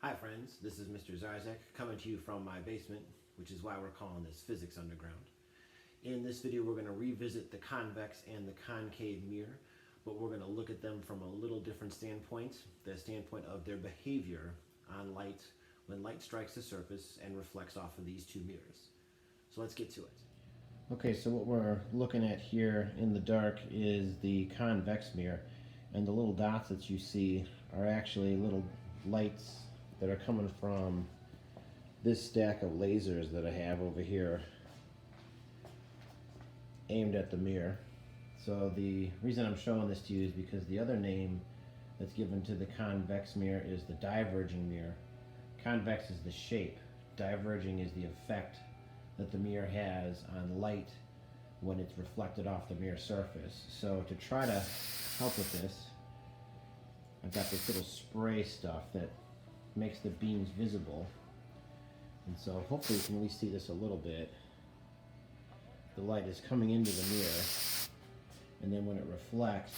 Hi friends, this is Mr. Zarzak coming to you from my basement, which is why we're calling this Physics Underground. In this video we're going to revisit the convex and the concave mirror, but we're going to look at them from a little different standpoint, the standpoint of their behavior on light when light strikes the surface and reflects off of these two mirrors. So let's get to it. Okay, so what we're looking at here in the dark is the convex mirror, and the little dots that you see are actually little lights that are coming from this stack of lasers that I have over here aimed at the mirror. So the reason I'm showing this to you is because the other name that's given to the convex mirror is the diverging mirror. Convex is the shape, diverging is the effect that the mirror has on light when it's reflected off the mirror surface. So to try to help with this, I've got this little spray stuff that makes the beams visible, and so hopefully you can at least see this a little bit. The light is coming into the mirror, and then when it reflects,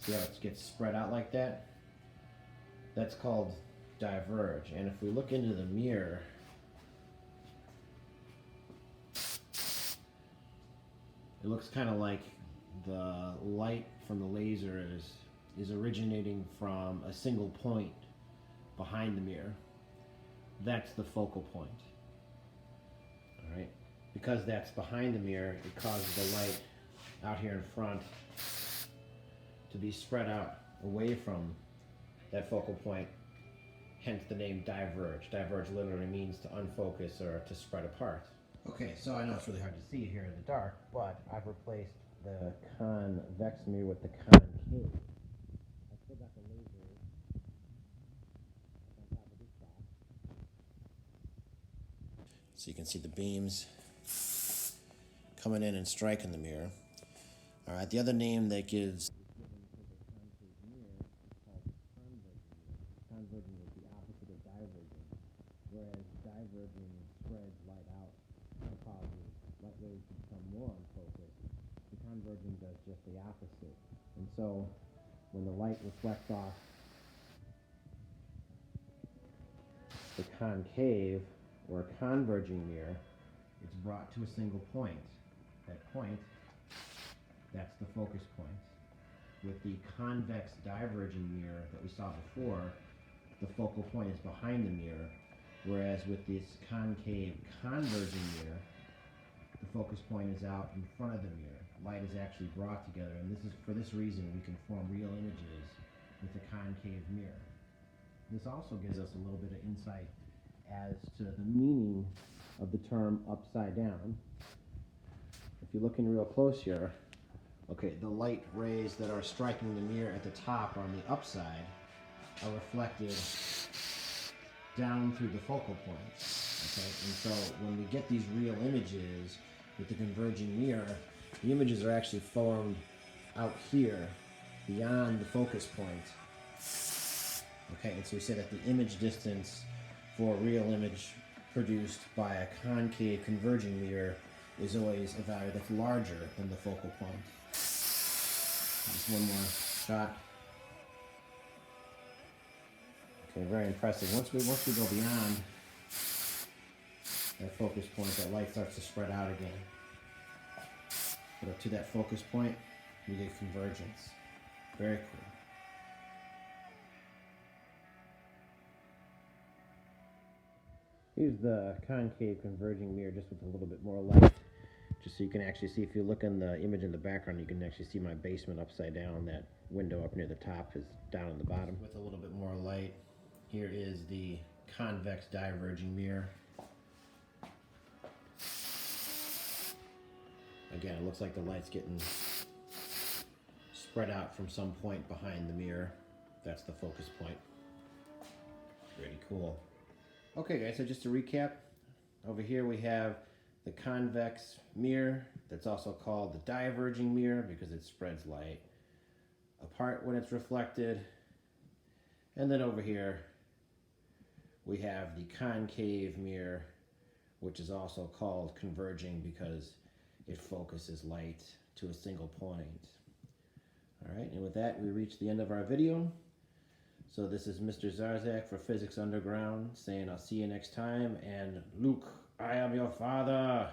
see how it gets spread out like that? That's called diverge. And if we look into the mirror, it looks kind of like the light from the laser is originating from a single point behind the mirror. That's the focal point. All right, because that's behind the mirror, it causes the light out here in front to be spread out away from that focal point, hence the name diverge. Diverge literally means to unfocus or to spread apart. Okay, so I know it's really hard to see here in the dark, but I've replaced the convex mirror with the concave. I still got the laser on top of this box, so you can see the beams coming in and striking the mirror. All right, the other name that gives given to the concave mirror is called converging mirror. Converging is the opposite of diverging, whereas diverging spreads light out and causes light waves to become more unfocused. The converging does just the opposite. And so when the light reflects off the concave or converging mirror, it's brought to a single point. That point, that's the focus point. With the convex diverging mirror that we saw before, the focal point is behind the mirror, whereas with this concave converging mirror, the focus point is out in front of the mirror. Light is actually brought together, and this is for this reason we can form real images with a concave mirror. This also gives us a little bit of insight as to the meaning of the term upside down. If you're looking real close here, okay, the light rays that are striking the mirror at the top on the upside are reflected down through the focal point. Okay, and so when we get these real images with the converging mirror, the images are actually formed out here beyond the focus point. Okay, and so we say that the image distance for a real image produced by a concave converging mirror is always a value that's larger than the focal point. Just one more shot. Okay, very impressive. Once we go beyond that focus point, that light starts to spread out again. But up to that focus point, we get convergence. Very cool. Here's the concave converging mirror just with a little bit more light, just so you can actually see. If you look in the image in the background, you can actually see my basement upside down. That window up near the top is down in the bottom. With a little bit more light, here is the convex diverging mirror. Again, it looks like the light's getting spread out from some point behind the mirror. That's the focus point. Pretty cool. Okay guys, so just to recap, over here we have the convex mirror, that's also called the diverging mirror because it spreads light apart when it's reflected. And then over here we have the concave mirror, which is also called converging because it focuses light to a single point. All right, and with that we reach the end of our video. So this is Mr. Zarzak for Physics Underground saying I'll see you next time, and Luke, I am your father.